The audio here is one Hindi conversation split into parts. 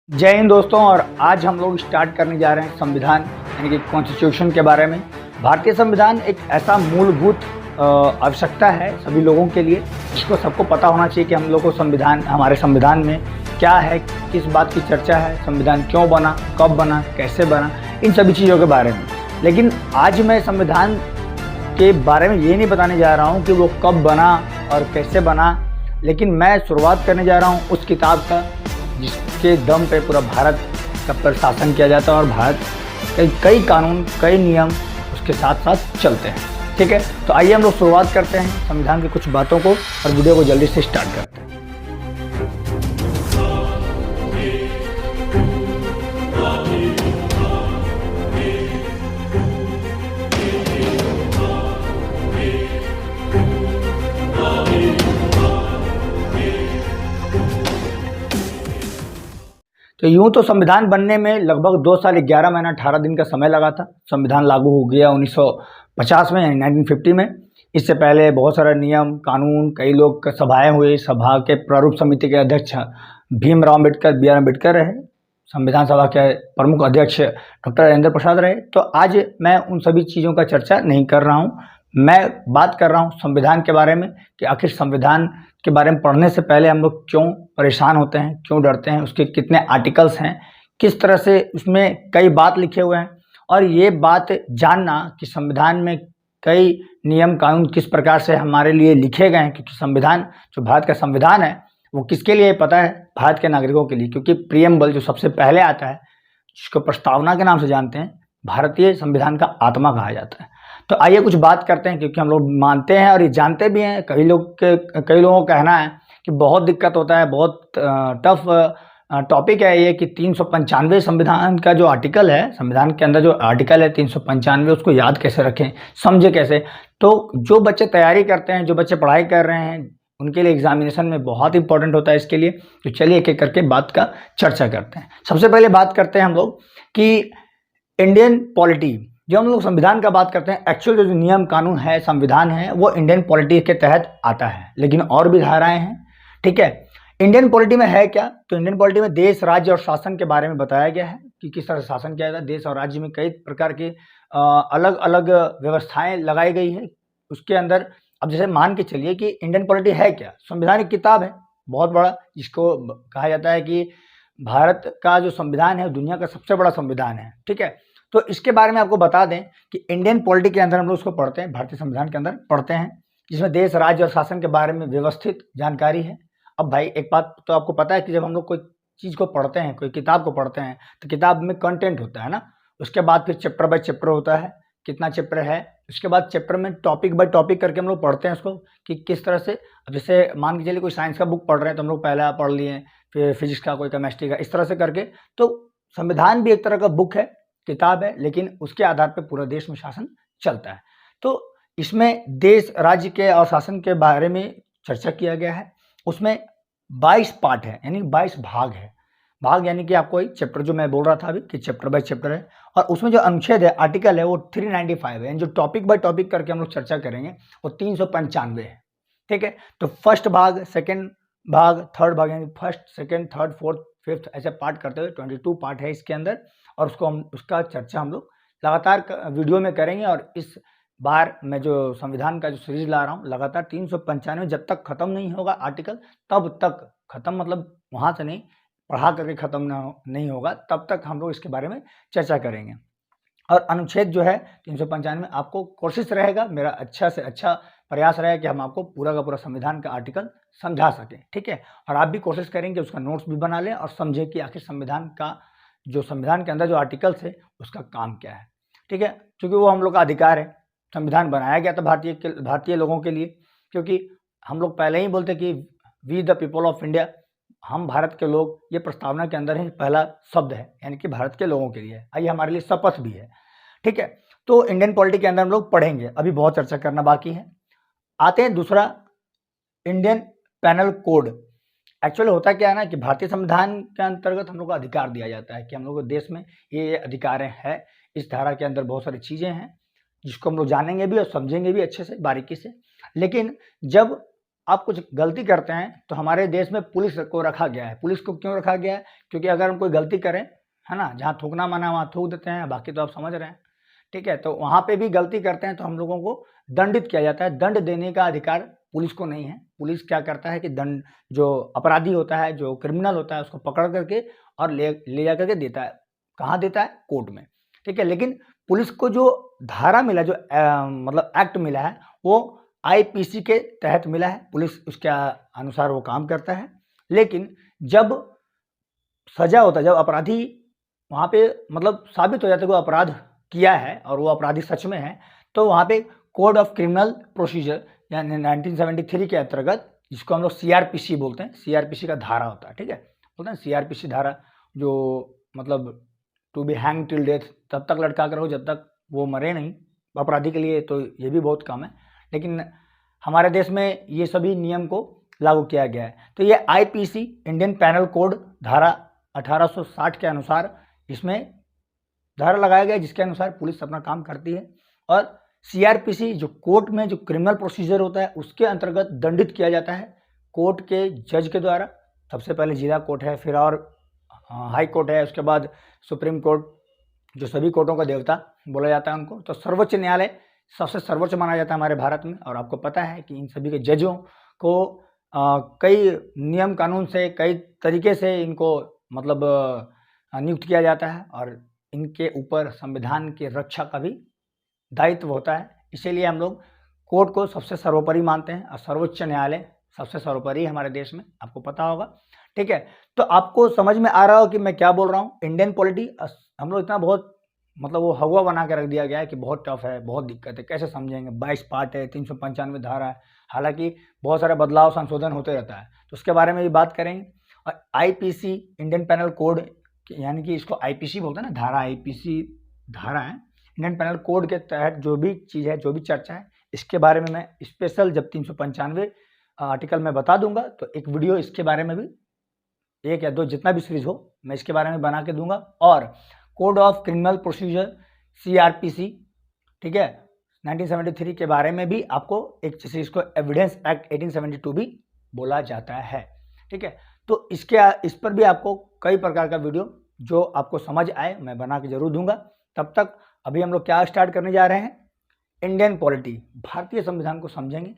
जय हिंद दोस्तों। और आज हम लोग स्टार्ट करने जा रहे हैं संविधान यानी कि कॉन्स्टिट्यूशन के बारे में। भारतीय संविधान एक ऐसा मूलभूत आवश्यकता है सभी लोगों के लिए, जिसको सबको पता होना चाहिए कि हम लोग को संविधान, हमारे संविधान में क्या है, किस बात की चर्चा है, संविधान क्यों बना, कब बना, कैसे बना, इन सभी चीज़ों के बारे में। लेकिन आज मैं संविधान के बारे में ये नहीं बताने जा रहा हूँ कि वो कब बना और कैसे बना, लेकिन मैं शुरुआत करने जा रहा हूँ उस किताब का जिसके दम पे पूरा भारत का प्रशासन किया जाता है और भारत कई कानून, कई नियम उसके साथ साथ चलते हैं। ठीक है, तो आइए हम लोग शुरुआत करते हैं संविधान की कुछ बातों को और वीडियो को जल्दी से स्टार्ट करते हैं। तो यूं तो संविधान बनने में लगभग 2 साल 11 महीना 18 दिन का समय लगा था। संविधान लागू हो गया 1950 में यानी 1950 में। इससे पहले बहुत सारा नियम, कानून, कई लोग सभाएं हुई। सभा के प्रारूप समिति के अध्यक्ष भीमराव अम्बेडकर, बी आर अम्बेडकर रहे। संविधान सभा के प्रमुख अध्यक्ष डॉक्टर राजेंद्र प्रसाद रहे। तो आज मैं उन सभी चीज़ों का चर्चा नहीं कर रहा हूँ। मैं बात कर रहा हूँ संविधान के बारे में कि आखिर संविधान के बारे में पढ़ने से पहले हम लोग क्यों परेशान होते हैं, क्यों डरते हैं, उसके कितने आर्टिकल्स हैं, किस तरह से उसमें कई बात लिखे हुए हैं, और ये बात जानना कि संविधान में कई नियम कानून किस प्रकार से हमारे लिए लिखे गए हैं। क्योंकि संविधान, जो भारत का संविधान है, वो किसके लिए पता है? भारत के नागरिकों के लिए। क्योंकि प्रियम्बल जो सबसे पहले आता है, जिसको प्रस्तावना के नाम से जानते हैं, भारतीय संविधान का आत्मा कहा जाता है। तो आइए कुछ बात करते हैं, क्योंकि हम लोग मानते हैं और ये जानते भी हैं। कई लोगों का कहना है कि बहुत दिक्कत होता है, बहुत टफ टॉपिक है ये कि 395 संविधान का जो आर्टिकल है, संविधान के अंदर जो आर्टिकल है 395, उसको याद कैसे रखें, समझे कैसे। तो जो बच्चे तैयारी करते हैं, जो बच्चे पढ़ाई कर रहे हैं, उनके लिए एग्जामिनेशन में बहुत इंपॉर्टेंट होता है इसके लिए। तो चलिए एक एक करके बात का चर्चा करते हैं। सबसे पहले बात करते हैं हम लोग कि इंडियन पॉलिटी, जो हम लोग संविधान का बात करते हैं, एक्चुअल जो नियम कानून है, संविधान है, वो इंडियन पॉलिटी के तहत आता है। लेकिन और भी धाराएं हैं। ठीक है, इंडियन पॉलिटी में है क्या? तो इंडियन पॉलिटी में देश, राज्य और शासन के बारे में बताया गया है कि किस तरह से शासन किया जाता है। देश और राज्य में कई प्रकार की अलग अलग व्यवस्थाएं लगाई गई है उसके अंदर। अब जैसे मान के चलिए कि इंडियन पॉलिटी है क्या? संविधान एक किताब है बहुत बड़ा, जिसको कहा जाता है कि भारत का जो संविधान है दुनिया का सबसे बड़ा संविधान है। ठीक है, तो इसके बारे में आपको बता दें कि इंडियन पॉलिटी के अंदर हम लोग उसको पढ़ते हैं, भारतीय संविधान के अंदर पढ़ते हैं, जिसमें देश, राज्य और शासन के बारे में व्यवस्थित जानकारी है। अब भाई एक बात तो आपको पता है कि जब हम लोग कोई चीज़ को पढ़ते हैं, कोई किताब को पढ़ते हैं, तो किताब में कंटेंट होता है ना, उसके बाद फिर चैप्टर बाय चैप्टर होता है, कितना चैप्टर है, उसके बाद चैप्टर में टॉपिक बाय टॉपिक करके हम लोग पढ़ते हैं उसको कि किस तरह से। अब जैसे मान के चलिए कोई साइंस का बुक पढ़ रहे हैं तो हम लोग पहला पढ़ लिए, फिर फिजिक्स का, कोई केमिस्ट्री का, इस तरह से करके। तो संविधान भी एक तरह का बुक है, किताब है, लेकिन उसके आधार पर पूरा देश में शासन चलता है। तो इसमें देश, राज्य के और शासन के बारे में चर्चा किया गया है। उसमें 22 पार्ट है, यानी 22 भाग है। भाग यानी कि आपको एक चैप्टर, जो मैं बोल रहा था अभी कि चैप्टर बाय चैप्टर है, और उसमें जो अनुच्छेद है, आर्टिकल है, वो 395 है। जो टॉपिक बाय टॉपिक करके हम लोग चर्चा करेंगे वो 395 है। ठीक है, तो फर्स्ट भाग, सेकंड भाग, थर्ड भाग, यानी first, second, third, fourth, fifth, ऐसे पार्ट करते हुए 22 पार्ट है इसके अंदर। और उसका चर्चा हम लोग लगातार वीडियो में करेंगे। और इस बार मैं जो संविधान का जो सीरीज ला रहा हूँ, लगातार 395 जब तक खत्म नहीं होगा आर्टिकल, तब तक खत्म, मतलब वहाँ से नहीं, पढ़ा करके खत्म नहीं होगा, तब तक हम लोग इसके बारे में चर्चा करेंगे। और अनुच्छेद जो है 395 में, आपको कोशिश रहेगा, मेरा अच्छा से अच्छा प्रयास रहेगा कि हम आपको पूरा का पूरा संविधान का आर्टिकल समझा सकें। ठीक है, और आप भी कोशिश करेंगे उसका नोट्स भी बना लें और समझें कि आखिर संविधान का, जो संविधान के अंदर जो आर्टिकल्स है, उसका काम क्या है। ठीक है, क्योंकि वो हम लोग का अधिकार है। संविधान बनाया गया था भारतीय लोगों के लिए, क्योंकि हम लोग पहले ही बोलते कि we the people of India, हम भारत के लोग, ये प्रस्तावना के अंदर ही पहला शब्द है, यानी कि भारत के लोगों के लिए है। ये हमारे लिए शपथ भी है। ठीक है, तो इंडियन पॉलिटी के अंदर हम लोग पढ़ेंगे, अभी बहुत चर्चा करना बाकी है। आते हैं दूसरा, इंडियन पैनल कोड। एक्चुअली होता क्या है ना कि भारतीय संविधान के अंतर्गत हम लोग को अधिकार दिया जाता है कि हम लोग को देश में ये अधिकार है। इस धारा के अंदर बहुत सारी चीज़ें हैं जिसको हम लोग जानेंगे भी और समझेंगे भी अच्छे से, बारीकी से। लेकिन जब आप कुछ गलती करते हैं तो हमारे देश में पुलिस को रखा गया है। पुलिस को क्यों रखा गया है? क्योंकि अगर हम कोई गलती करें, है ना, जहाँ थूकना मना वहाँ थूक देते हैं, बाकी तो आप समझ रहे हैं, ठीक है। तो वहाँ पे भी गलती करते हैं तो हम लोगों को दंडित किया जाता है। दंड देने का अधिकार पुलिस को नहीं है। पुलिस क्या करता है कि दंड, जो अपराधी होता है, जो क्रिमिनल होता है, उसको पकड़ करके और ले जा करके देता है। कहाँ देता है? कोर्ट में, ठीक है। लेकिन पुलिस को जो धारा मिला, जो मतलब एक्ट मिला है, वो आईपीसी के तहत मिला है। पुलिस उसके अनुसार वो काम करता है। लेकिन जब सजा होता है, जब अपराधी वहाँ पे मतलब साबित हो जाता है कि वो अपराध किया है और वो अपराधी सच में है, तो वहाँ पे कोड ऑफ क्रिमिनल प्रोसीजर यानी 1973 के अंतर्गत, जिसको हम लोग सीआरपीसी बोलते हैं, सीआरपीसी का धारा होता है, ठीक है, बोलते हैं सीआरपीसी धारा, जो मतलब to be hang till death, तब तक लटका कर रहो जब तक वो मरे नहीं। अपराधी के लिए तो ये भी बहुत कम है, लेकिन हमारे देश में ये सभी नियम को लागू किया गया है। तो ये आईपीसी, इंडियन पैनल कोड, धारा 1860 के अनुसार इसमें धारा लगाया गया, जिसके अनुसार पुलिस अपना काम करती है। और सीआरपीसी जो कोर्ट में जो क्रिमिनल प्रोसीजर होता है, उसके अंतर्गत दंडित किया जाता है कोर्ट के जज के द्वारा। सबसे पहले जिला कोर्ट है, फिर और हाई कोर्ट है, उसके बाद सुप्रीम कोर्ट, जो सभी कोर्टों का देवता बोला जाता है उनको। तो सर्वोच्च न्यायालय सबसे सर्वोच्च माना जाता है हमारे भारत में। और आपको पता है कि इन सभी के जजों को कई नियम कानून से, कई तरीके से इनको मतलब नियुक्त किया जाता है, और इनके ऊपर संविधान की रक्षा का भी दायित्व होता है। इसीलिए हम लोग कोर्ट को सबसे सर्वोपरि मानते हैं, और सर्वोच्च न्यायालय सबसे सर्वोपरि है हमारे देश में, आपको पता होगा, ठीक है। तो आपको समझ में आ रहा हो कि मैं क्या बोल रहा हूँ। इंडियन पॉलिटी हम लोग इतना बहुत मतलब वो हवा बना के रख दिया गया है कि बहुत टफ है, बहुत दिक्कत है, कैसे समझेंगे। 22 पार्ट है, 395 धारा है, हालांकि बहुत सारे बदलाव संशोधन होते रहता है, तो उसके बारे में भी बात करेंगे। और आईपीसी, इंडियन पैनल कोड, यानी कि इसको आईपीसी बोलते हैं ना, धारा आईपीसी धारा है। इंडियन पैनल कोड के तहत जो भी चीज़ है, जो भी चर्चा है, इसके बारे में मैं स्पेशल जब 395 आर्टिकल में बता दूंगा, तो एक वीडियो इसके बारे में भी, 1 या 2 जितना भी सीरीज हो, मैं इसके बारे में बना के दूंगा। और code of criminal procedure CrPC, ठीक है, 1973 के बारे में भी आपको एक चीज़ को एविडेंस एक्ट 1872 भी बोला जाता है, ठीक है। तो इस पर भी आपको कई प्रकार का वीडियो जो आपको समझ आए मैं बना के जरूर दूंगा। तब तक अभी हम लोग क्या स्टार्ट करने जा रहे हैं, इंडियन पॉलिटी, भारतीय संविधान को समझेंगे,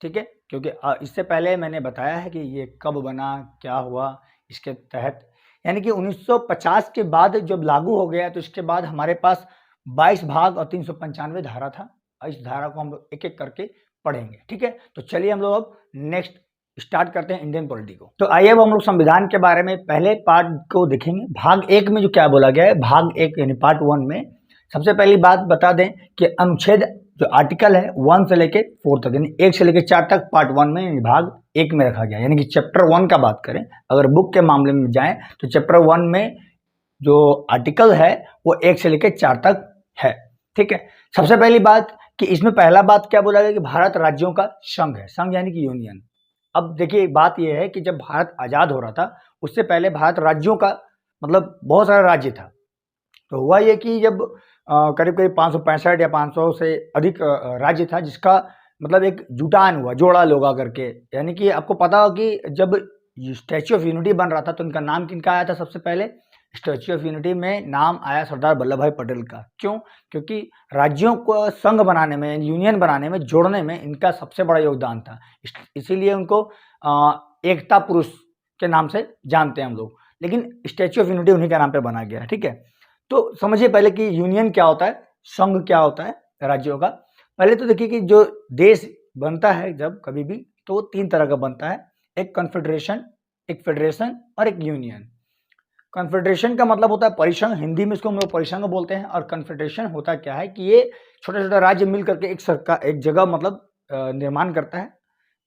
ठीक है। क्योंकि इससे पहले मैंने बताया है कि ये कब बना, क्या हुआ, इसके तहत, यानी कि 1950 के बाद जब लागू हो गया, तो इसके बाद हमारे पास 22 भाग और 395 धारा था। इस धारा को हम लोग एक एक करके पढ़ेंगे, ठीक है। तो चलिए हम लोग अब नेक्स्ट स्टार्ट करते हैं इंडियन पॉलिटी को। तो आइए अब हम लोग संविधान के बारे में पहले पार्ट को देखेंगे। भाग 1 में जो क्या बोला गया है, भाग 1 यानी पार्ट 1 में सबसे पहली बात बता दें कि अनुच्छेद जो आर्टिकल है 1 से लेके 4 तक, यानी 1 से लेके 4 तक पार्ट 1 में, भाग 1 में रखा गया। यानी कि चैप्टर 1 का बात करें, अगर बुक के मामले में जाएं तो चैप्टर 1 में जो आर्टिकल है वो 1 से लेके 4 तक है, ठीक है। सबसे पहली बात कि इसमें पहला बात क्या बोला गया कि भारत राज्यों का संघ है, संघ यानी कि यूनियन। अब देखिए बात यह है कि जब भारत आजाद हो रहा था, उससे पहले भारत राज्यों का मतलब बहुत सारा राज्य था। तो हुआ ये कि जब करीब करीब 565 या 500 से अधिक राज्य था, जिसका मतलब एक जुटान हुआ, जोड़ा लोगा करके। यानी कि आपको पता हो कि जब स्टैच्यू ऑफ यूनिटी बन रहा था, तो उनका नाम किनका आया था सबसे पहले? स्टैच्यू ऑफ यूनिटी में नाम आया सरदार वल्लभ भाई पटेल का। क्यों? क्योंकि राज्यों को संघ बनाने में, यूनियन बनाने में, जोड़ने में इनका सबसे बड़ा योगदान था। इसीलिए उनको एकता पुरुष के नाम से जानते हैं हम लोग। लेकिन स्टैच्यू ऑफ यूनिटी उन्हीं के नाम पे बना गया, ठीक है। तो समझिए पहले कि यूनियन क्या होता है, संघ क्या होता है राज्यों का। पहले तो देखिए कि जो देश बनता है जब कभी भी, तो वो 3 तरह का बनता है, एक कॉन्फेडरेशन, एक फेडरेशन और एक यूनियन। कॉन्फेडरेशन का मतलब होता है परिसंघ, हिंदी में इसको हम लोग परिसंघ बोलते हैं। और कॉन्फेडरेशन होता क्या है कि ये छोटे छोटे राज्य मिल करके एक सरकार, एक जगह मतलब निर्माण करता है,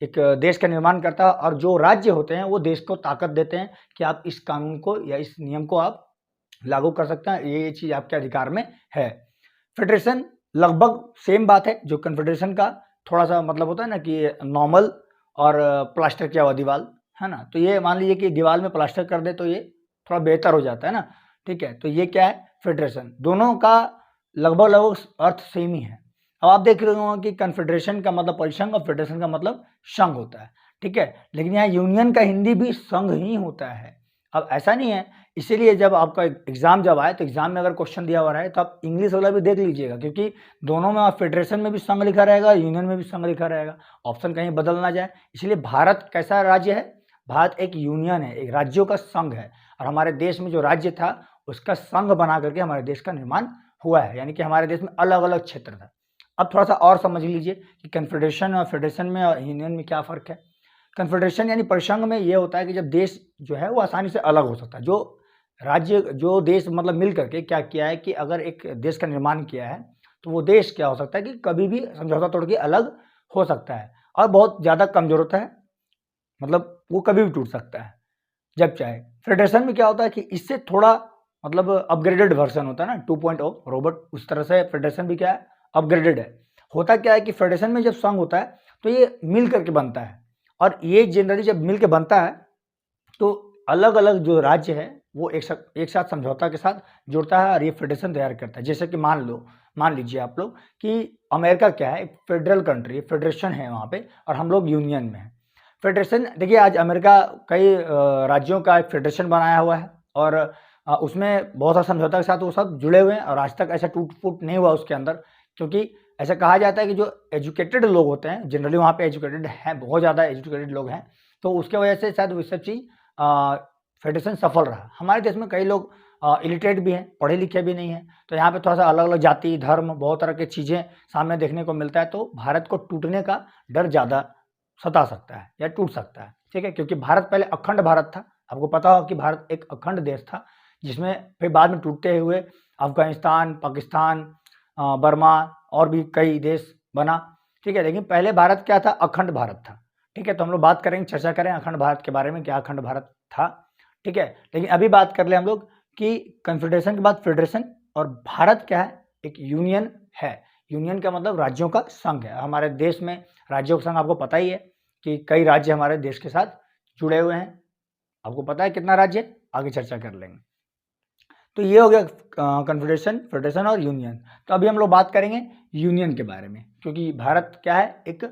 एक देश का निर्माण करता है। और जो राज्य होते हैं वो देश को ताकत देते हैं कि आप इस कानून को या इस नियम को आप लागू कर सकते हैं, ये चीज आपके अधिकार में है। फेडरेशन लगभग सेम बात है, जो कॉन्फेडरेशन का थोड़ा सा मतलब होता है ना कि नॉर्मल और प्लास्टर किया हुआ दीवार, है ना। तो ये मान लीजिए कि दीवार में प्लास्टर कर दे तो ये थोड़ा बेहतर हो जाता है ना, ठीक है। तो ये क्या है, फेडरेशन। दोनों का लगभग अर्थ सेम ही है। अब आप देख रहे हो कि कॉन्फेडरेशन का मतलब परिसंघ और फेडरेशन का मतलब संघ होता है। ठीक है। लेकिन यहाँ यूनियन का हिंदी भी संघ ही होता है। अब ऐसा नहीं है, इसीलिए जब आपका एग्जाम जब आए तो एग्जाम में अगर क्वेश्चन दिया हुआ रहे तो आप इंग्लिश वाला भी देख लीजिएगा, क्योंकि दोनों में फेडरेशन में भी संघ लिखा रहेगा, यूनियन में भी संघ लिखा रहेगा, ऑप्शन कहीं बदल ना जाए। इसलिए भारत कैसा राज्य है? भारत एक यूनियन है, एक राज्यों का संघ है। और हमारे देश में जो राज्य था उसका संघ बना करके हमारे देश का निर्माण हुआ है, यानी कि हमारे देश में अलग अलग क्षेत्र था। अब थोड़ा सा और समझ लीजिए कि कन्फेडरेशन और फेडरेशन में और यूनियन में क्या फ़र्क है। कन्फेडरेशन यानी परिसंघ में ये होता है कि जब देश जो है वो आसानी से अलग हो सकता है। जो राज्य, जो देश मतलब मिल करके क्या किया है कि अगर एक देश का निर्माण किया है तो वो देश क्या हो सकता है कि कभी भी समझौता तोड़ के अलग हो सकता है, और बहुत ज़्यादा कमज़ोर होता है, मतलब वो कभी भी टूट सकता है जब चाहे। फेडरेशन में क्या होता है कि इससे थोड़ा मतलब अपग्रेडेड वर्जन होता है ना, 2.0 रोबोट, उस तरह से फेडरेशन भी क्या है, अपग्रेडेड है। होता क्या है कि फेडरेशन में जब संघ होता है तो ये मिल करके बनता है, और ये जनरली जब मिल के बनता है तो अलग अलग जो राज्य है वो एक साथ समझौता के साथ जुड़ता है और ये फेडरेशन तैयार करता है। जैसे कि मान लीजिए आप लोग कि अमेरिका क्या है, एक फेडरल कंट्री, फेडरेशन है वहाँ पे, और हम लोग यूनियन में हैं। फेडरेशन देखिए, आज अमेरिका कई राज्यों का एक फेडरेशन बनाया हुआ है, और उसमें बहुत सारा समझौता के साथ वो सब जुड़े हुए हैं, और आज तक ऐसा टूट फूट नहीं हुआ उसके अंदर, क्योंकि ऐसा कहा जाता है कि जो एजुकेटेड लोग होते हैं, जनरली वहाँ पे एजुकेटेड हैं, बहुत ज़्यादा एजुकेटेड लोग हैं, तो उसके वजह से शायद वो सब चीज़ फेडरेशन सफल रहा। हमारे देश में कई लोग इलिटरेट भी हैं, पढ़े लिखे भी नहीं हैं, तो यहाँ पे थोड़ा सा अलग अलग जाति, धर्म, बहुत तरह की चीज़ें सामने देखने को मिलता है, तो भारत को टूटने का डर ज़्यादा सता सकता है या टूट सकता है, ठीक है। क्योंकि भारत पहले अखंड भारत था, आपको पता होगा कि भारत एक अखंड देश था, जिसमें फिर बाद में टूटते हुए अफगानिस्तान, पाकिस्तान, बर्मा और भी कई देश बना, ठीक है। लेकिन पहले भारत क्या था? अखंड भारत था, ठीक है। तो हम लोग बात करेंगे, चर्चा करें अखंड भारत के बारे में, क्या अखंड भारत था, ठीक है। लेकिन अभी बात कर ले हम लोग कि कन्फेडरेशन के बाद फेडरेशन, और भारत क्या है? एक यूनियन है। यूनियन का मतलब राज्यों का संघ है। हमारे देश में राज्यों का संघ आपको पता ही है कि कई राज्य हमारे देश के साथ जुड़े हुए हैं। आपको पता है कितना राज्य है? आगे चर्चा कर लेंगे। तो ये हो गया कन्फेडरेशन, फेडरेशन और यूनियन। तो अभी हम लोग बात करेंगे यूनियन के बारे में, क्योंकि भारत क्या है? एक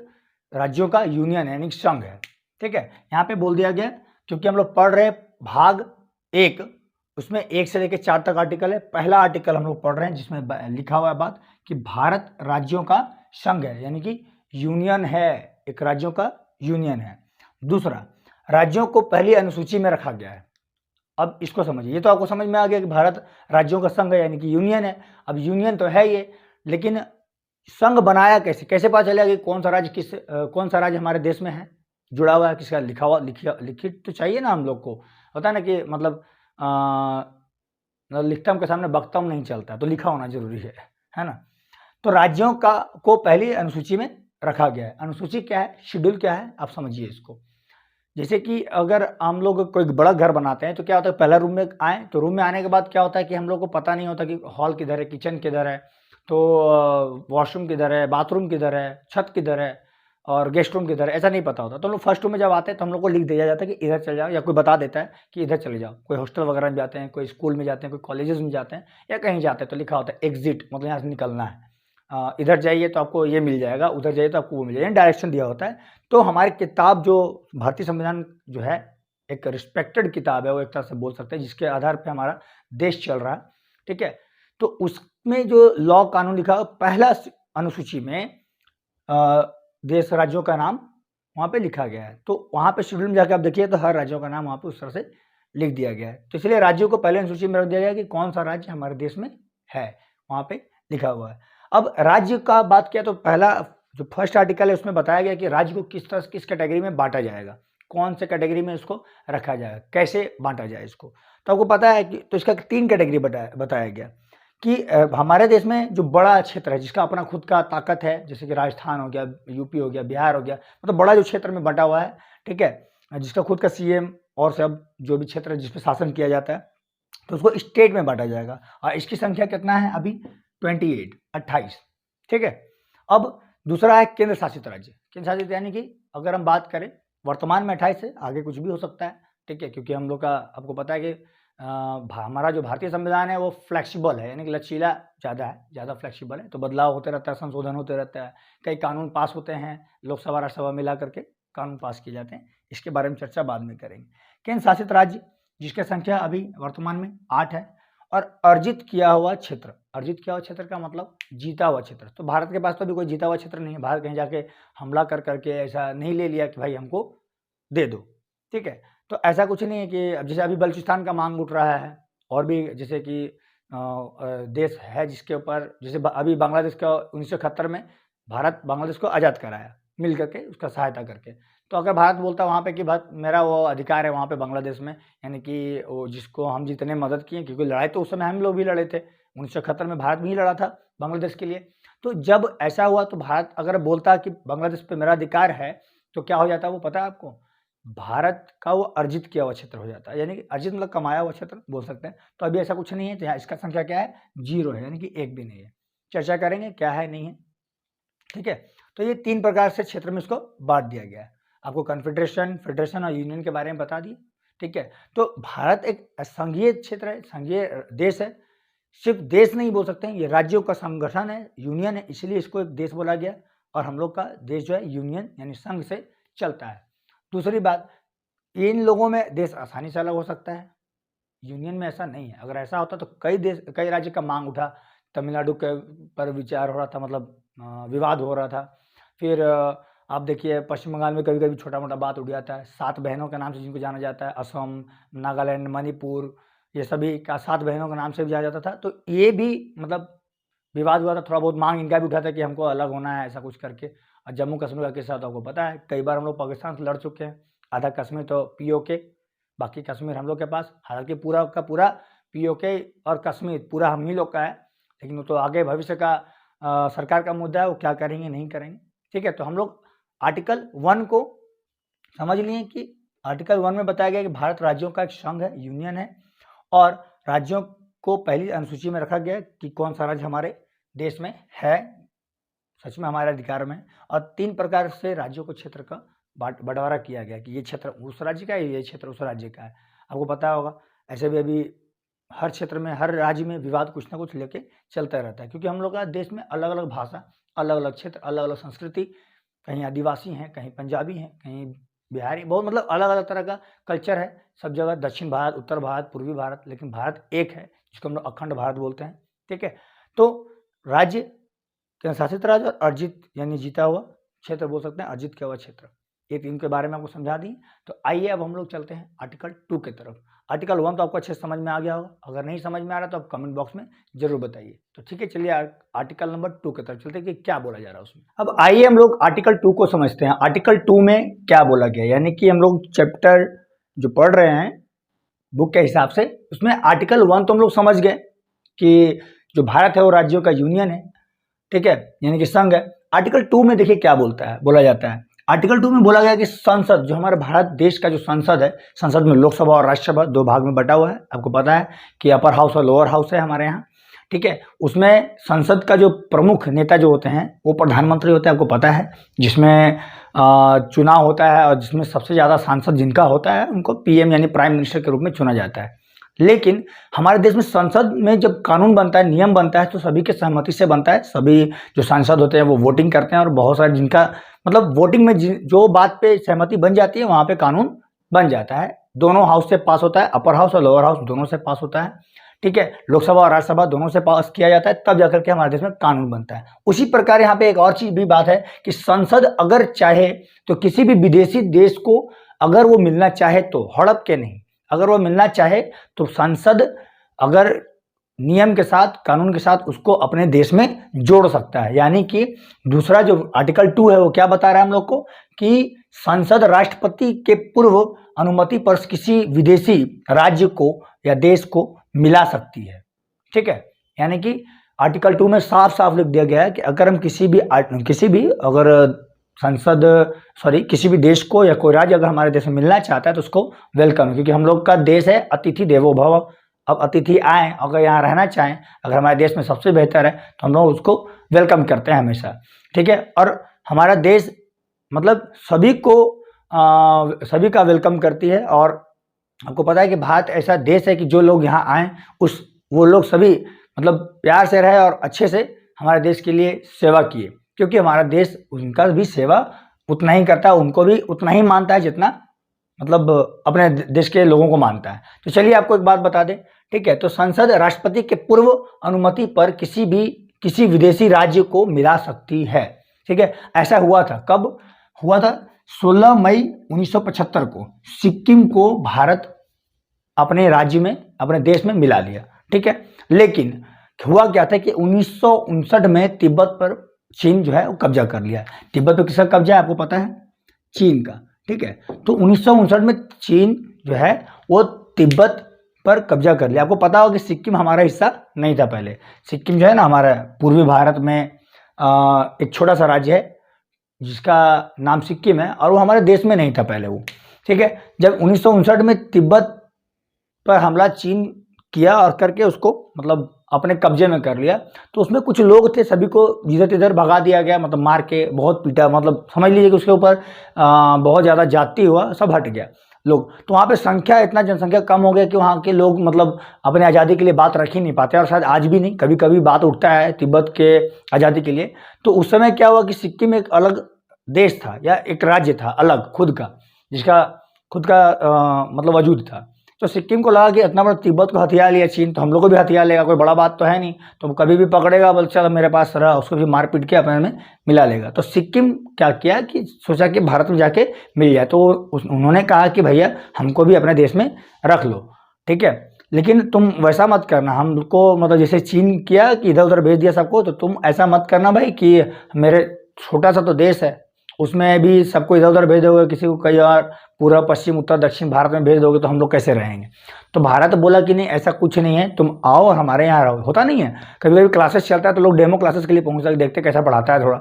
राज्यों का यूनियन है, यानी संघ है, ठीक है। यहाँ पे बोल दिया गया, क्योंकि हम लोग पढ़ रहे हैं भाग 1, उसमें 1 से लेकर 4 तक आर्टिकल है। पहला आर्टिकल हम लोग पढ़ रहे हैं जिसमें लिखा हुआ है बात कि भारत राज्यों का संघ है, यानी कि यूनियन है, एक राज्यों का यूनियन है। दूसरा, राज्यों को पहली अनुसूची में रखा गया है। अब इसको समझिए, ये तो आपको समझ में आ गया कि भारत राज्यों का संघ है, यानी कि यूनियन है। अब यूनियन तो है ये, लेकिन संघ बनाया कैसे? कैसे पता चलेगा कि कौन सा राज्य हमारे देश में है, जुड़ा हुआ है, किसका लिखा हुआ, लिखित तो चाहिए ना हम लोग को। होता है ना कि मतलब लिखतम के सामने बख्तम नहीं चलता, तो लिखा होना जरूरी है ना। तो राज्यों को पहली अनुसूची में रखा गया है। अनुसूची क्या है? शेड्यूल क्या है? आप समझिए इसको। जैसे कि अगर हम लोग कोई बड़ा घर बनाते हैं तो क्या होता है, पहला रूम में आए तो रूम में आने के बाद क्या होता है कि हम लोग को पता नहीं होता कि हॉल किधर है, किचन किधर है, तो वॉशरूम किधर है, बाथरूम किधर है, छत किधर है और गेस्ट रूम किधर है, ऐसा नहीं पता होता। तो हम लोग फर्स्ट रूम में जब आते हैं तो हम लोग को लिख दिया जाता है कि इधर चले जाओ, या कोई बता देता है कि इधर चले जाओ। कोई हॉस्टल वगैरह में जाते हैं, कोई स्कूल में जाते हैं, कोई कॉलेजेस में जाते हैं, या कहीं जाते हैं तो लिखा होता है एग्जिट, मतलब यहाँ से निकलना है, इधर जाइए तो आपको ये मिल जाएगा, उधर जाइए तो आपको वो मिल जाएगा, डायरेक्शन दिया होता है। तो हमारी किताब जो भारतीय संविधान जो है एक रिस्पेक्टेड किताब है, वो एक तरह से बोल सकते हैं, जिसके आधार पे हमारा देश चल रहा है, ठीक है। तो उसमें जो लॉ कानून लिखा है, पहला अनुसूची में देश राज्यों का नाम वहाँ पे लिखा गया है। तो वहाँ पे शेड्यूल में जाकर आप देखिए तो हर राज्यों का नाम वहाँ पे उस तरह से लिख दिया गया है। तो इसलिए राज्यों को पहले अनुसूची में रख दिया गया कि कौन सा राज्य हमारे देश में है, वहाँ पे लिखा हुआ है। अब राज्य का बात किया तो पहला जो फर्स्ट आर्टिकल है उसमें बताया गया कि राज्य को किस कैटेगरी में बांटा जाएगा, कौन से कैटेगरी में इसको रखा जाएगा, कैसे बांटा जाए इसको। तो आपको पता है कि तो इसका 3 कैटेगरी बताया गया कि हमारे देश में जो बड़ा क्षेत्र है, जिसका अपना खुद का ताकत है, जैसे कि राजस्थान हो गया, यूपी हो गया, बिहार हो गया, मतलब बड़ा जो क्षेत्र में बंटा हुआ है, ठीक है, जिसका खुद का सीएम और सब जो भी क्षेत्र है जिस पर शासन किया जाता है, तो उसको स्टेट में बांटा जाएगा। और इसकी संख्या कितना है अभी? 28, ठीक है। अब दूसरा है केंद्र शासित राज्य। केंद्र शासित यानी कि अगर हम बात करें वर्तमान में 28 है, आगे कुछ भी हो सकता है, ठीक है, क्योंकि हम लोग का आपको पता है कि हमारा जो भारतीय संविधान है वो फ्लेक्सिबल है, यानी कि लचीला ज़्यादा फ्लेक्सिबल है, तो बदलाव होते रहता है, संशोधन होते रहता है, कई कानून पास होते हैं, लोकसभा राज्यसभा मिला करके कानून पास किए जाते हैं, इसके बारे में चर्चा बाद में करेंगे। केंद्र शासित राज्य जिसकी संख्या अभी वर्तमान में 8 है, और अर्जित किया हुआ क्षेत्र, अर्जित किया हुआ क्षेत्र का मतलब जीता हुआ क्षेत्र। तो भारत के पास तो अभी कोई जीता हुआ क्षेत्र नहीं है, भारत कहीं जाके हमला कर करके ऐसा नहीं ले लिया कि भाई हमको दे दो, ठीक है। तो ऐसा कुछ नहीं है कि अब जैसे अभी बलूचिस्तान का मांग उठ रहा है, और भी जैसे कि देश है जिसके ऊपर, जैसे अभी बांग्लादेश का 1971 में भारत बांग्लादेश को आज़ाद कराया मिल करके, उसका सहायता करके। तो अगर भारत बोलता वहाँ पे कि भारत मेरा वो अधिकार है वहाँ पे बांग्लादेश में, यानी कि वो जिसको हम जितने मदद किए, क्योंकि लड़ाई तो उस समय हम लोग भी लड़े थे, 1971 में भारत भी लड़ा था बांग्लादेश के लिए। तो जब ऐसा हुआ तो भारत अगर बोलता कि बांग्लादेश पे मेरा अधिकार है, तो क्या हो जाता है वो पता है आपको? भारत का वो अर्जित किया हुआ क्षेत्र हो जाता है, यानी कि अर्जित मतलब कमाया हुआ क्षेत्र बोल सकते हैं। तो अभी ऐसा कुछ नहीं है, तो यहाँ इसका संख्या क्या है? 0 है, यानी कि 1 भी नहीं है। चर्चा करेंगे क्या है नहीं है, ठीक है। तो ये 3 प्रकार से क्षेत्र में इसको बांट दिया गया है। आपको कन्फेडरेशन, फेडरेशन और यूनियन के बारे में बता दिए, ठीक है। तो भारत एक संघीय क्षेत्र है, संघीय देश है। सिर्फ देश नहीं बोल सकते हैं, ये राज्यों का संगठन है, यूनियन है, इसलिए इसको एक देश बोला गया। और हम लोग का देश जो है यूनियन यानी संघ से चलता है। दूसरी बात, इन लोगों में देश आसानी से अलग हो सकता है, यूनियन में ऐसा नहीं है। अगर ऐसा होता तो कई राज्य का मांग उठा, तमिलनाडु के पर विचार हो रहा था, मतलब विवाद हो रहा था। फिर आप देखिए पश्चिम बंगाल में कभी कभी छोटा मोटा बात उठ जाता है, 7 बहनों के नाम से जिनको जाना जाता है, असम, नागालैंड, मणिपुर, ये सभी का 7 बहनों के नाम से भी जाना जाता था। तो ये भी मतलब विवाद हुआ था, थोड़ा बहुत मांग इनका भी उठा था कि हमको अलग होना है, ऐसा कुछ करके। और जम्मू कश्मीर का किस्सा तो आपको पता है, कई बार हम लोग पाकिस्तान से लड़ चुके हैं। आधा कश्मीर तो POK, बाकी कश्मीर हम लोग के पास, हालांकि पूरा का पूरा POK और कश्मीर पूरा हम ही लोग का है, लेकिन वो तो आगे भविष्य का सरकार का मुद्दा है, वो क्या करेंगे नहीं करेंगे, ठीक है। तो हम लोग आर्टिकल 1 को समझ लिए कि आर्टिकल 1 में बताया गया कि भारत राज्यों का एक संघ है, यूनियन है, और राज्यों को पहली अनुसूची में रखा गया कि कौन सा राज्य हमारे देश में है, सच में हमारे अधिकार में। और 3 प्रकार से राज्यों को क्षेत्र का बंटवारा किया गया कि ये क्षेत्र उस राज्य का है, ये क्षेत्र उस राज्य का है। आपको पता होगा ऐसे भी अभी हर क्षेत्र में, हर राज्य में विवाद कुछ ना कुछ लेके चलता रहता है, क्योंकि हम लोग का देश में अलग अलग भाषा, अलग अलग क्षेत्र, अलग अलग संस्कृति, कहीं आदिवासी हैं, कहीं पंजाबी हैं, कहीं बिहारी, बहुत मतलब अलग अलग तरह का कल्चर है सब जगह, दक्षिण भारत, उत्तर भारत, पूर्वी भारत, लेकिन भारत एक है जिसको हम लोग अखंड भारत बोलते हैं, ठीक है। तो राज्य, केंद्र शासित राज्य और अर्जित यानी जीता हुआ क्षेत्र बोल सकते हैं, अर्जित किया हुआ क्षेत्र, ये 3 के बारे में आपको समझा दी। तो आइए अब हम लोग चलते हैं आर्टिकल 2 की तरफ। आर्टिकल 1 तो आपको अच्छे से समझ में आ गया होगा, अगर नहीं समझ में आ रहा तो आप कमेंट बॉक्स में जरूर बताइए। तो ठीक है, चलिए आर्टिकल नंबर 2 की तरफ चलते हैं कि क्या बोला जा रहा है उसमें। अब आइए हम लोग आर्टिकल 2 को समझते हैं। आर्टिकल 2 में क्या बोला गया, यानी कि हम लोग चैप्टर जो पढ़ रहे हैं बुक के हिसाब से, उसमें आर्टिकल 1 तो हम लोग समझ गए कि जो भारत है वो राज्यों का यूनियन है, ठीक है, यानी कि संघ है। आर्टिकल 2 में देखिए क्या बोला जाता है। आर्टिकल 2 में बोला गया कि संसद, जो हमारे भारत देश का जो संसद है, संसद में लोकसभा और राज्यसभा 2 भाग में बटा हुआ है। आपको पता है कि अपर हाउस और लोअर हाउस है हमारे यहाँ, ठीक है। उसमें संसद का जो प्रमुख नेता जो होते हैं वो प्रधानमंत्री होते हैं, आपको पता है, जिसमें चुनाव होता है और जिसमें सबसे ज़्यादा सांसद जिनका होता है उनको PM यानी प्राइम मिनिस्टर के रूप में चुना जाता है। लेकिन हमारे देश में संसद में जब कानून बनता है, नियम बनता है, तो सभी के सहमति से बनता है। सभी जो सांसद होते हैं वो वोटिंग करते हैं, और बहुत सारे जिनका मतलब वोटिंग में जो बात पे सहमति बन जाती है वहाँ पे कानून बन जाता है। दोनों हाउस से पास होता है, अपर हाउस और लोअर हाउस दोनों से पास होता है, ठीक है। लोकसभा और राज्यसभा दोनों से पास किया जाता है, तब जाकर के हमारे देश में कानून बनता है। उसी प्रकार यहाँ पे एक और चीज भी बात है कि संसद अगर चाहे तो किसी भी विदेशी देश को अगर वो मिलना चाहे तो, हड़प के नहीं, अगर वो मिलना चाहे तो संसद अगर नियम के साथ, कानून के साथ उसको अपने देश में जोड़ सकता है। यानी कि दूसरा जो आर्टिकल 2 है वो क्या बता रहा है हम लोग को कि संसद राष्ट्रपति के पूर्व अनुमति पर किसी विदेशी राज्य को या देश को मिला सकती है, ठीक है। यानी कि आर्टिकल 2 में साफ साफ लिख दिया गया है कि अगर हम किसी भी किसी भी देश को या कोई राज्य अगर हमारे देश में मिलना चाहता है तो उसको वेलकम है, क्योंकि हम लोग का देश है अतिथि देवो भव। अब अतिथि आए, अगर यहाँ रहना चाहें, अगर हमारे देश में सबसे बेहतर है तो हम लोग उसको वेलकम करते हैं हमेशा, ठीक है। और हमारा देश मतलब सभी सभी का वेलकम करती है। और आपको पता है कि भारत ऐसा देश है कि जो लोग यहाँ आए वो लोग सभी मतलब प्यार से रहे और अच्छे से हमारे देश के लिए सेवा किए, क्योंकि हमारा देश उनका भी सेवा उतना ही करता है, उनको भी उतना ही मानता है जितना मतलब अपने देश के लोगों को मानता है। तो चलिए आपको एक बात बता दें, ठीक है। तो संसद राष्ट्रपति के पूर्व अनुमति पर किसी विदेशी राज्य को मिला सकती है, ठीक है। ऐसा हुआ था, कब हुआ था? 16 मई 1975 को सिक्किम को भारत अपने राज्य में, अपने देश में मिला लिया, ठीक है। लेकिन हुआ क्या था कि 1959 में तिब्बत पर चीन जो है वो कब्जा कर लिया। तिब्बत पर किसका कब्जा है आपको पता है? चीन का, ठीक है। तो 1959 में चीन जो है वो तिब्बत पर कब्जा कर लिया। आपको पता होगा कि सिक्किम हमारा हिस्सा नहीं था पहले। सिक्किम जो है ना हमारा पूर्वी भारत में एक छोटा सा राज्य है जिसका नाम सिक्किम है, और वो हमारे देश में नहीं था पहले वो, ठीक है। जब 1959 में तिब्बत पर हमला चीन किया और करके उसको मतलब अपने कब्जे में कर लिया, तो उसमें कुछ लोग थे, सभी को जिधर तिधर भगा दिया गया, मतलब मार के बहुत पीटा, मतलब समझ लीजिए कि उसके ऊपर बहुत ज़्यादा जाति हुआ, सब हट गया लोग। तो वहाँ पे संख्या, इतना जनसंख्या कम हो गया कि वहाँ के लोग मतलब अपने आज़ादी के लिए बात रख ही नहीं पाते, और शायद आज भी नहीं, कभी कभी बात उठता है तिब्बत के आज़ादी के लिए। तो उस समय क्या हुआ कि सिक्किम एक अलग देश था या एक राज्य था अलग खुद का, जिसका खुद का मतलब वजूद था। तो सिक्किम को लगा कि इतना बड़ा तिब्बत को हथियार लिया चीन, तो हम लोग को भी हथियार लेगा, कोई बड़ा बात तो है नहीं, तो कभी भी पकड़ेगा बोल चल मेरे पास रहा, उसको भी मार पीट के अपने में मिला लेगा। तो सिक्किम क्या किया कि सोचा कि भारत में जाके मिल जाए, तो उन्होंने कहा कि भैया हमको भी अपने देश में रख लो, ठीक है, लेकिन तुम वैसा मत करना हमको, मतलब जैसे चीन किया कि इधर उधर भेज दिया सबको, तो तुम ऐसा मत करना भाई कि मेरे छोटा सा तो देश है उसमें भी सबको इधर उधर भेज दोगे, किसी को कहीं और पूरा पश्चिम उत्तर दक्षिण भारत में भेज दोगे तो हम लोग कैसे रहेंगे। तो भारत बोला कि नहीं ऐसा कुछ नहीं है, तुम आओ और हमारे यहाँ रहो। होता नहीं है, कभी कभी क्लासेस चलता है तो लोग डेमो क्लासेस के लिए पहुँच सकते, देखते कैसा पढ़ाता है थोड़ा।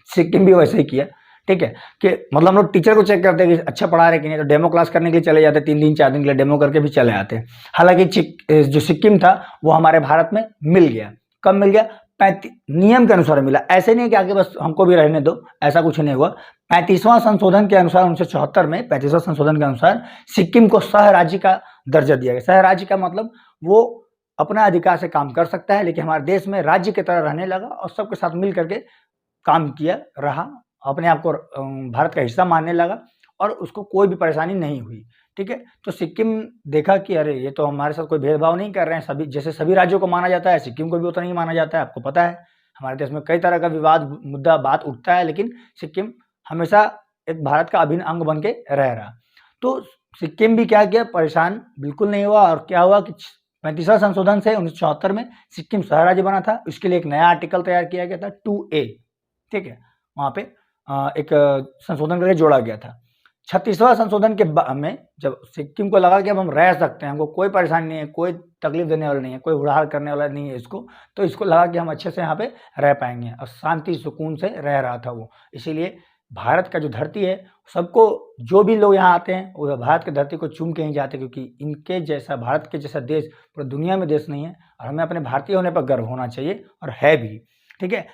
सिक्किम भी वैसे ही किया, ठीक है, कि मतलब हम लोग टीचर को चेक करते हैं कि अच्छा पढ़ा रहे कि नहीं, तो डेमो क्लास करने के लिए चले जाते, 3 दिन 4 दिन के लिए डेमो करके भी चले आते। हालांकि जो सिक्किम था वो हमारे भारत में मिल गया। कब मिल गया? नियम के अनुसार मिला, ऐसे नहीं कि आगे बस हमको भी रहने दो, ऐसा कुछ नहीं हुआ। 35वां संशोधन के अनुसार 1974 में 35वां संशोधन के अनुसार सिक्किम को सह राज्य का दर्जा दिया गया। सह राज्य का मतलब वो अपना अधिकार से काम कर सकता है, लेकिन हमारे देश में राज्य की तरह रहने लगा और सबके साथ मिल करके काम किया रहा, अपने आप को भारत का हिस्सा मानने लगा और उसको कोई भी परेशानी नहीं हुई, ठीक है। तो सिक्किम देखा कि अरे ये तो हमारे साथ कोई भेदभाव नहीं कर रहे हैं, सभी जैसे सभी राज्यों को माना जाता है सिक्किम को भी उतना ही माना जाता है। आपको पता है हमारे देश में कई तरह का विवाद मुद्दा बात उठता है, लेकिन सिक्किम हमेशा एक भारत का अभिन्न अंग बन के रह रहा। तो सिक्किम भी क्या किया, परेशान बिल्कुल नहीं हुआ, और क्या हुआ कि 35वां संशोधन से 1974 में सिक्किम सह राज्य बना था। इसके लिए एक नया आर्टिकल तैयार किया गया था 2A, ठीक है, वहाँ पे एक संशोधन करके जोड़ा गया था। 36वां संशोधन के में जब सिक्किम को लगा कि अब हम रह सकते हैं, हमको कोई परेशानी नहीं है, कोई तकलीफ देने वाला नहीं है, कोई हुड़ाड़ करने वाला नहीं है इसको, तो इसको लगा कि हम अच्छे से यहाँ पे रह पाएंगे और शांति सुकून से रह रहा था वो। इसीलिए भारत का जो धरती है, सबको जो भी लोग यहाँ आते हैं वो भारत की धरती को चूम के ही जाते, क्योंकि इनके जैसा, भारत के जैसा देश पूरी दुनिया में देश नहीं है, और हमें अपने भारतीय होने पर गर्व होना चाहिए, और है भी, ठीक है।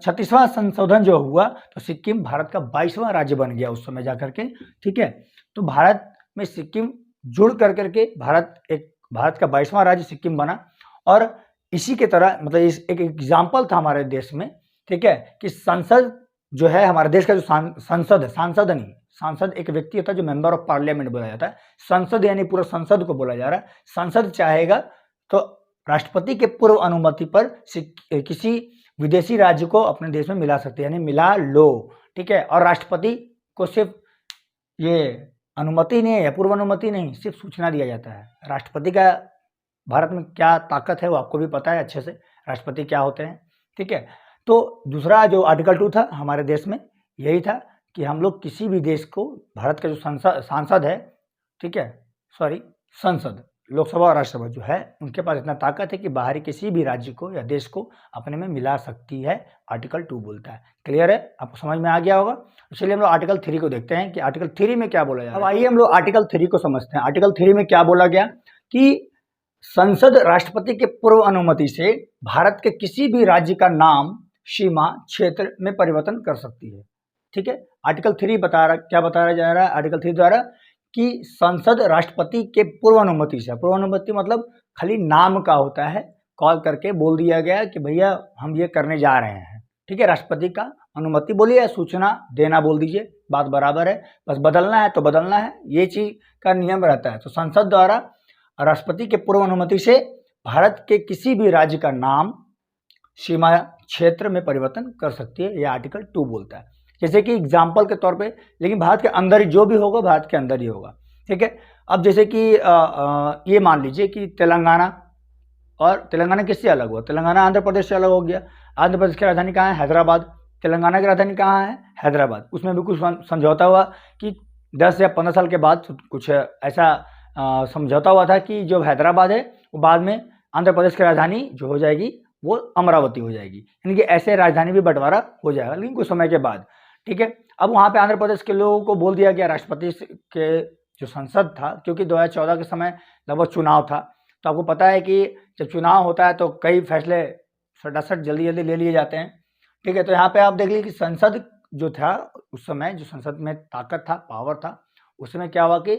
36वां संशोधन जो हुआ तो सिक्किम भारत का 22वां राज्य बन गया उस समय जाकर के, ठीक है। तो भारत में सिक्किम जुड़ कर करके भारत का 22वां राज्य सिक्किम बना। और इसी के तरह मतलब इस एक एग्जाम्पल था हमारे देश में, ठीक है, कि संसद जो है हमारे देश का जो संसद है, सांसद नहीं, सांसद एक व्यक्ति होता है जो मेंबर ऑफ पार्लियामेंट बोला जाता है, संसद यानी पूरा संसद को बोला जा रहा है। संसद चाहेगा तो राष्ट्रपति के पूर्व अनुमति पर किसी विदेशी राज्य को अपने देश में मिला सकते हैं, यानी मिला लो, ठीक है। और राष्ट्रपति को सिर्फ ये अनुमति नहीं है या पूर्व अनुमति नहीं, सिर्फ सूचना दिया जाता है। राष्ट्रपति का भारत में क्या ताकत है वो आपको भी पता है अच्छे से, राष्ट्रपति क्या होते हैं, ठीक है। तो दूसरा जो आर्टिकल 2 था हमारे देश में, यही था कि हम लोग किसी भी देश को, भारत का जो सांसद है, ठीक है, सॉरी संसद, लोकसभा और राज्यसभा जो है, उनके पास इतना ताकत है कि बाहरी किसी भी राज्य को या देश को अपने में मिला सकती है, आर्टिकल 2 बोलता है। क्लियर है, आपको समझ में आ गया होगा। चलिए हम लोग आर्टिकल 3 को देखते हैं कि आर्टिकल 3 में क्या बोला जा रहा है। अब आइए हम लोग आर्टिकल 3 को समझते हैं। आर्टिकल 3 में क्या बोला गया कि संसद राष्ट्रपति के पूर्व अनुमति से भारत के किसी भी राज्य का नाम, सीमा, क्षेत्र में परिवर्तन कर सकती है, ठीक है। आर्टिकल 3 क्या बताया जा रहा है आर्टिकल 3 द्वारा कि संसद राष्ट्रपति के पूर्व अनुमति से, पूर्व अनुमति मतलब खाली नाम का होता है, कॉल करके बोल दिया गया कि भैया हम ये करने जा रहे हैं, ठीक है, राष्ट्रपति का अनुमति बोलिए या सूचना देना बोल दीजिए, बात बराबर है, बस बदलना है तो बदलना है, ये चीज का नियम रहता है। तो संसद द्वारा राष्ट्रपति के पूर्व अनुमति से भारत के किसी भी राज्य का नाम सीमा क्षेत्र में परिवर्तन कर सकती है, यह आर्टिकल 2 बोलता है। जैसे कि एग्जाम्पल के तौर पे, लेकिन भारत के अंदर ही जो भी होगा भारत के अंदर ही होगा, ठीक है। अब जैसे कि ये मान लीजिए कि तेलंगाना, और तेलंगाना किससे अलग हुआ? तेलंगाना आंध्र प्रदेश से अलग हो गया। आंध्र प्रदेश की राजधानी कहाँ है? हैदराबाद। तेलंगाना की राजधानी कहाँ है? हैदराबाद। उसमें भी कुछ समझौता हुआ कि 10 या 15 साल के बाद कुछ ऐसा समझौता हुआ था कि जो हैदराबाद है वो बाद में आंध्र प्रदेश की राजधानी जो हो जाएगी वो अमरावती हो जाएगी, यानी कि ऐसे राजधानी भी बंटवारा हो जाएगा, लेकिन कुछ समय के बाद, ठीक है। अब वहाँ पे आंध्र प्रदेश के लोगों को बोल दिया गया, राष्ट्रपति के जो संसद था, क्योंकि 2014 के समय लगभग चुनाव था, तो आपको पता है कि जब चुनाव होता है तो कई फैसले सटासट जल्दी जल्दी ले लिए जाते हैं, ठीक है। तो यहाँ पे आप देख लीजिए कि संसद जो था उस समय, जो संसद में ताकत था, पावर था, उस समय क्या हुआ कि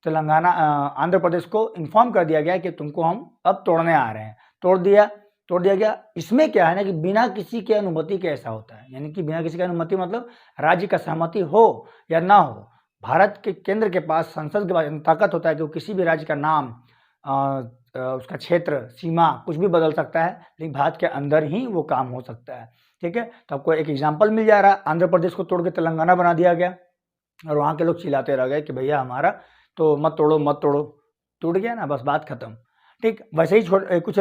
तेलंगाना आंध्र प्रदेश को इन्फॉर्म कर दिया गया कि तुमको हम अब तोड़ने आ रहे हैं, तोड़ दिया गया। इसमें क्या है ना कि बिना किसी के अनुमति के ऐसा होता है, यानी कि बिना किसी की अनुमति मतलब राज्य का सहमति हो या ना हो, भारत के केंद्र के पास संसद के पास ताकत होता है कि वो किसी भी राज्य का नाम, उसका क्षेत्र, सीमा कुछ भी बदल सकता है, लेकिन भारत के अंदर ही वो काम हो सकता है, ठीक है। तो आपको एक एग्जाम्पल मिल जा रहा है, आंध्र प्रदेश को तोड़ के तेलंगाना बना दिया गया और वहाँ के लोग चिल्लाते रह गए कि भैया हमारा तो मत तोड़ो मत तोड़ो, टूट गया ना, बस बात खत्म, ठीक। वैसे ही कुछ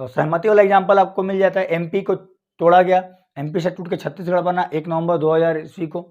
सहमति वाला एग्जाम्पल आपको मिल जाता है, एमपी को तोड़ा गया, एमपी से टूट के छत्तीसगढ़ बना 1 नवंबर 2000 ईस्वी को,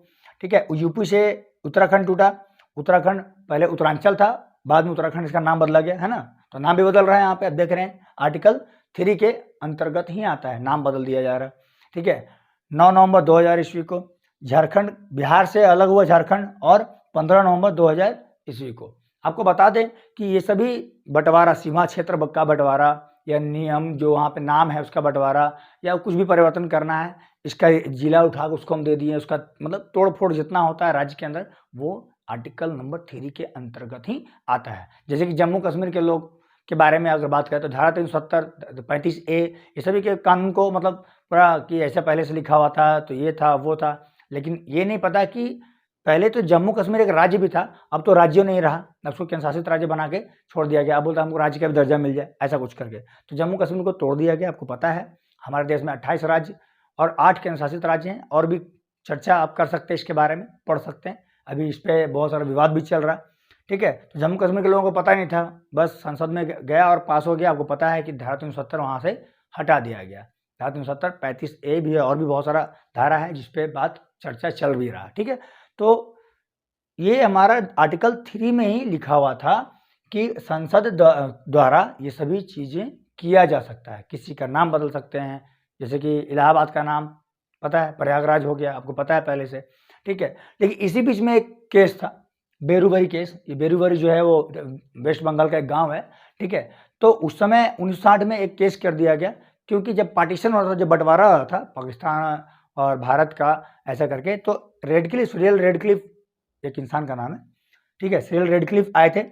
ठीक है। यूपी से उत्तराखंड टूटा, उत्तराखंड पहले उत्तरांचल था, बाद में उत्तराखंड इसका नाम बदला गया, है ना, तो नाम भी बदल रहा है, यहाँ पे आप देख रहे हैं आर्टिकल 3 के अंतर्गत ही आता है, नाम बदल दिया जा रहा है, ठीक है। 9 नवंबर 2000 ईस्वी को झारखंड, बिहार से अलग हुआ झारखंड, और 15 नवंबर 2000 ईस्वी को। आपको बता दें कि ये सभी बंटवारा, सीमा क्षेत्र का बंटवारा या नियम जो वहाँ पे नाम है उसका बंटवारा या कुछ भी परिवर्तन करना है, इसका जिला उठा के उसको हम दे दिए, उसका मतलब तोड़ फोड़ जितना होता है राज्य के अंदर वो आर्टिकल नंबर 3 के अंतर्गत ही आता है। जैसे कि जम्मू कश्मीर के लोग के बारे में अगर बात करें तो धारा 370, 35A, ये सभी के कानून को मतलब पूरा कि ऐसा पहले से लिखा हुआ था, तो ये था वो था, लेकिन ये नहीं पता कि पहले तो जम्मू कश्मीर एक राज्य भी था, अब तो राज्य नहीं रहा, उसको केंद्र शासित राज्य बना के छोड़ दिया गया, अब बोलता हमको राज्य का भी दर्जा मिल जाए, ऐसा कुछ करके। तो जम्मू कश्मीर को तोड़ दिया गया। आपको पता है हमारे देश में 28 राज्य और 8 केंद्र शासित राज्य हैं, और भी चर्चा आप कर सकते हैं, इसके बारे में पढ़ सकते हैं, अभी इस पर बहुत सारा विवाद भी चल रहा है, ठीक है। तो जम्मू कश्मीर के लोगों को पता ही नहीं था, बस संसद में गया और पास हो गया। आपको पता है कि धारा 370 वहाँ से हटा दिया गया, धारा 370, 35A भी है, और भी बहुत सारा धारा है जिसपे बात चर्चा चल भी रहा, ठीक है। तो ये हमारा आर्टिकल 3 में ही लिखा हुआ था कि संसद द्वारा ये सभी चीज़ें किया जा सकता है, किसी का नाम बदल सकते हैं, जैसे कि इलाहाबाद का नाम पता है प्रयागराज हो गया, आपको पता है पहले से, ठीक है। लेकिन इसी बीच में एक केस था, बेरुबरी केस। ये बेरुबरी जो है वो वेस्ट बंगाल का एक गांव है, ठीक है। तो उस समय 1960 में एक केस कर दिया गया, क्योंकि जब पार्टीशन हो रहा था, जब बंटवारा हो रहा था पाकिस्तान और भारत का ऐसा करके, तो रेडक्लिफ, सिरिल रेडक्लिफ एक इंसान का नाम है, ठीक है, सिरिल रेडक्लिफ आए थे।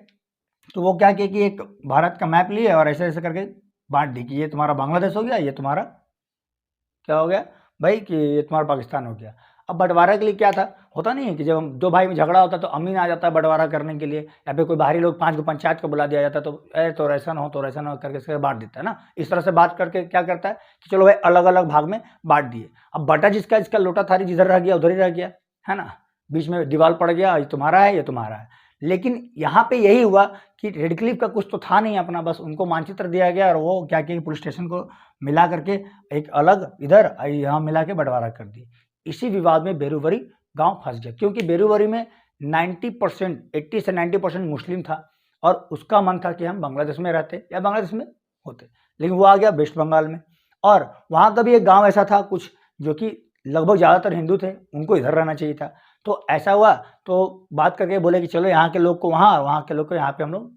तो वो क्या किया कि एक भारत का मैप लिए और ऐसे ऐसे करके बांट दी कि ये तुम्हारा बांग्लादेश हो गया, ये तुम्हारा क्या हो गया भाई कि ये तुम्हारा पाकिस्तान हो गया। अब बंटवारा के लिए क्या था, होता नहीं है कि जब दो भाई में झगड़ा होता तो अमीन आ जाता है बंटवारा करने के लिए, या फिर कोई बाहरी लोग 5 को पंचायत को बुला दिया जाता, तो तो ऐसा हो तो ऐसा हो करके इसके बांट देता है ना। इस तरह से बात करके क्या करता है कि चलो भाई अलग अलग भाग में बांट दिए। अब बटा जिसका इसका लोटा थारी जिधर रह गया उधर ही रह गया, है ना, बीच में दीवार पड़ गया, ये तुम्हारा है ये तुम्हारा है। लेकिन यहाँ पे यही हुआ कि रेडक्लिफ का कुछ तो था नहीं अपना, बस उनको मानचित्र दिया गया और वो क्या किया पुलिस स्टेशन को मिला करके एक अलग इधर यहाँ मिला के बंटवारा कर दी। इसी विवाद में बेरुबरी गांव फंस गया, क्योंकि बेरुबरी में 90%, 80 से 90% मुस्लिम था और उसका मन था कि हम बांग्लादेश में रहते या बांग्लादेश में होते, लेकिन वो आ गया वेस्ट बंगाल में। और वहाँ का भी एक गाँव ऐसा था कुछ जो कि लगभग ज़्यादातर हिंदू थे, उनको इधर रहना चाहिए था। तो ऐसा हुआ, तो बात करके बोले कि चलो यहाँ के लोग को वहाँ, वहाँ के लोग को यहाँ पे हम लोग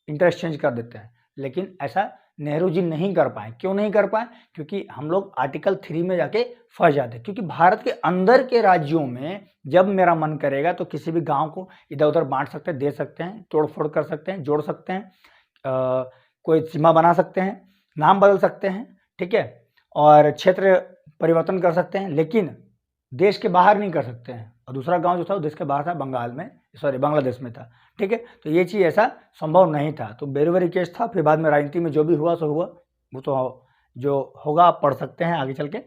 इंटरचेंज कर देते हैं। लेकिन ऐसा नेहरू जी नहीं कर पाए। क्यों नहीं कर पाए? क्योंकि हम लोग आर्टिकल 3 में जाके फंस जाते हैं। क्योंकि भारत के अंदर के राज्यों में जब मेरा मन करेगा तो किसी भी गांव को इधर उधर बांट सकते हैं, दे सकते हैं, तोड़ फोड़ कर सकते हैं, जोड़ सकते हैं, कोई सीमा बना सकते हैं, नाम बदल सकते हैं, ठीक है, और क्षेत्र परिवर्तन कर सकते हैं। लेकिन देश के बाहर नहीं कर सकते हैं, और दूसरा गांव जो था वो देश के बाहर था, बंगाल में, सॉरी बांग्लादेश में था। ठीक है, तो ये चीज़ ऐसा संभव नहीं था, तो वेरी वेरी केस था। फिर बाद में राजनीति में जो भी हुआ सो हुआ, वो तो जो होगा आप पढ़ सकते हैं आगे चल के।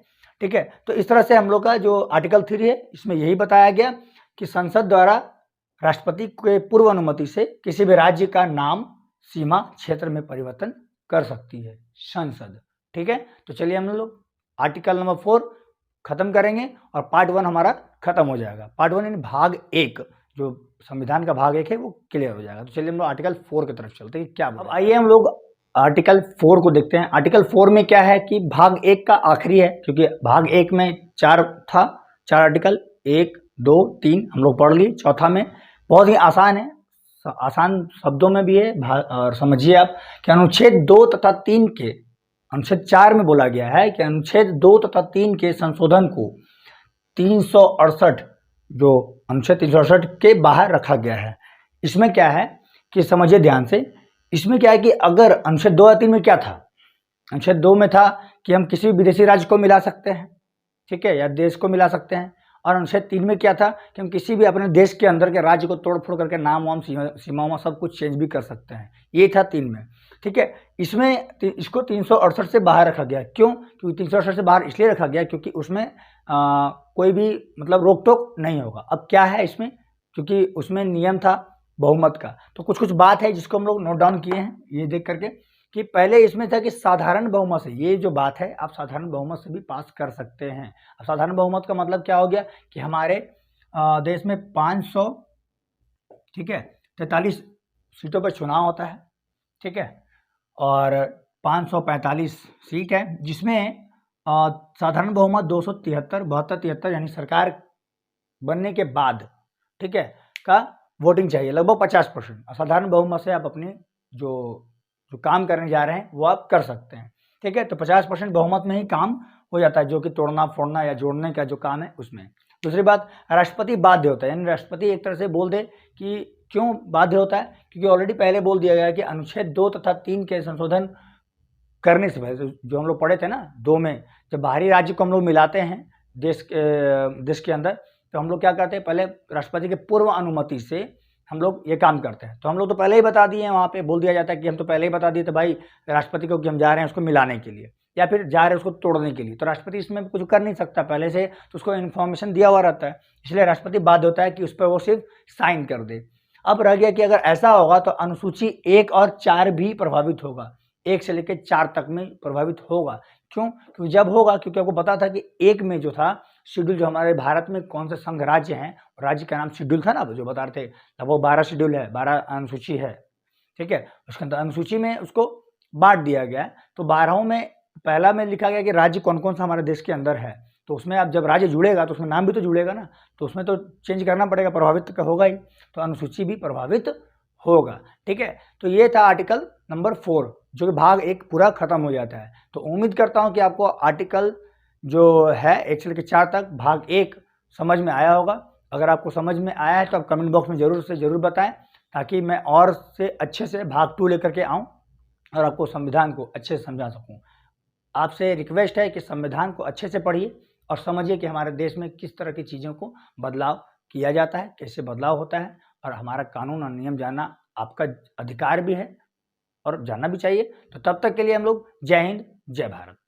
ठीक है, तो इस तरह से हम लोग का जो आर्टिकल 3 है इसमें यही बताया गया कि संसद द्वारा राष्ट्रपति के पूर्व अनुमति से किसी भी राज्य का नाम, सीमा, क्षेत्र में परिवर्तन कर सकती है संसद। ठीक है, तो चलिए हम लोग आर्टिकल नंबर 4 खत्म करेंगे और पार्ट 1 हमारा खत्म हो जाएगा। पार्ट 1 यानी भाग 1, जो संविधान का भाग 1 है वो क्लियर हो जाएगा। तो चलिए हम लोग आर्टिकल 4 की तरफ चलते हैं, क्या अब आइए हम लोग आर्टिकल 4 को देखते हैं। आर्टिकल 4 में क्या है कि भाग 1 का आखिरी है, क्योंकि भाग 1 में 4 था, 4 आर्टिकल, 1 2 3 हम लोग पढ़ लिए। चौथा में बहुत ही आसान है, आसान शब्दों में भी है, और समझिए आप कि अनुच्छेद 2 तथा 3 के, अनुच्छेद 4 में बोला गया है कि अनुच्छेद 2 तथा 3 के संशोधन को 368, जो अनुच्छेद 368 के बाहर रखा गया है। इसमें क्या है कि समझिए ध्यान से, इसमें क्या है कि अगर अनुच्छेद 2 या 3 में क्या था, अनुच्छेद 2 में था कि हम किसी भी विदेशी राज्य को मिला सकते हैं, ठीक है, या देश को मिला सकते हैं, और अनुच्छेद 3 में क्या था कि हम किसी भी अपने देश के अंदर के राज्य को तोड़ फोड़ करके नाम वाम सीमाओं सब कुछ चेंज भी कर सकते हैं, ये था 3 में। ठीक है, इसमें इसको 368 से बाहर रखा गया। क्यों? क्योंकि 368 से बाहर इसलिए रखा गया क्योंकि उसमें कोई भी मतलब रोक टोक नहीं होगा। अब क्या है इसमें, क्योंकि उसमें नियम था बहुमत का, तो कुछ कुछ बात है जिसको हम लोग नोट डाउन किए हैं, ये देख करके कि पहले इसमें था कि साधारण बहुमत से, ये जो बात है आप साधारण बहुमत से भी पास कर सकते हैं। अब साधारण बहुमत का मतलब क्या हो गया कि हमारे देश में 500, ठीक है, 43 सीटों पर चुनाव होता है, ठीक है, और 545 सीट है, जिसमें साधारण बहुमत 273, 72, 73 यानी सरकार बनने के बाद, ठीक है, का वोटिंग चाहिए, लगभग 50%। असाधारण बहुमत से आप अपने जो जो काम करने जा रहे हैं वो आप कर सकते हैं। ठीक है, तो 50% बहुमत में ही काम हो जाता है, जो कि तोड़ना फोड़ना या जोड़ने का जो काम है उसमें। दूसरी बात, राष्ट्रपति बाध्य होता है, यानी राष्ट्रपति एक तरह से बोल दे कि क्यों बाध्य होता है, क्योंकि ऑलरेडी पहले बोल दिया गया है कि अनुच्छेद 2 तथा 3 के संशोधन करने से पहले, जो हम लोग पढ़े थे ना 2 में, जब बाहरी राज्य को हम लोग मिलाते हैं देश के अंदर, तो हम लोग क्या करते हैं, पहले राष्ट्रपति के पूर्व अनुमति से हम लोग ये काम करते हैं। तो हम लोग तो पहले ही बता दिए हैं, वहाँ पे बोल दिया जाता है कि हम तो पहले ही बता दिए थे भाई राष्ट्रपति को कि हम जा रहे हैं उसको मिलाने के लिए, या फिर जा रहे हैं उसको तोड़ने के लिए। तो राष्ट्रपति इसमें कुछ कर नहीं सकता पहले से, तो उसको इन्फॉर्मेशन दिया हुआ रहता है, इसलिए राष्ट्रपति बाध्य होता है कि उस पर वो सिर्फ साइन कर दे। अब रह गया कि अगर ऐसा होगा तो अनुसूची 1 और 4 भी प्रभावित होगा, 1 से लेकर 4 तक में प्रभावित होगा। क्यों? क्योंकि जब होगा, क्योंकि आपको पता था कि 1 में जो था शेड्यूल, जो हमारे भारत में कौन से संघ राज्य हैं, राज्य का नाम शेड्यूल था ना, जो बता रहे थे, तब वो 12 शेड्यूल है, 12 अनुसूची है, ठीक है, उसके अंदर अनुसूची में उसको बांट दिया गया। तो 12 में पहला में लिखा गया कि राज्य कौन कौन सा हमारे देश के अंदर है, तो उसमें अब जब राज्य जुड़ेगा तो उसमें नाम भी तो जुड़ेगा ना, तो उसमें तो चेंज करना पड़ेगा, प्रभावित का होगा ही, तो अनुसूची भी प्रभावित होगा। ठीक है, तो ये था आर्टिकल नंबर 4, जो कि भाग 1 पूरा खत्म हो जाता है। तो उम्मीद करता हूँ कि आपको आर्टिकल जो है 1 से लेकर 4 तक भाग 1 समझ में आया होगा। अगर आपको समझ में आया है तो आप कमेंट बॉक्स में ज़रूर से ज़रूर बताएं, ताकि मैं और से अच्छे से भाग 2 लेकर के आऊँ और आपको संविधान को अच्छे से समझा सकूँ। आपसे रिक्वेस्ट है कि संविधान को अच्छे से पढ़िए और समझिए कि हमारे देश में किस तरह की चीज़ों को बदलाव किया जाता है, कैसे बदलाव होता है, और हमारा कानून और नियम जानना आपका अधिकार भी है और जानना भी चाहिए। तो तब तक के लिए हम लोग जय हिंद, जय भारत।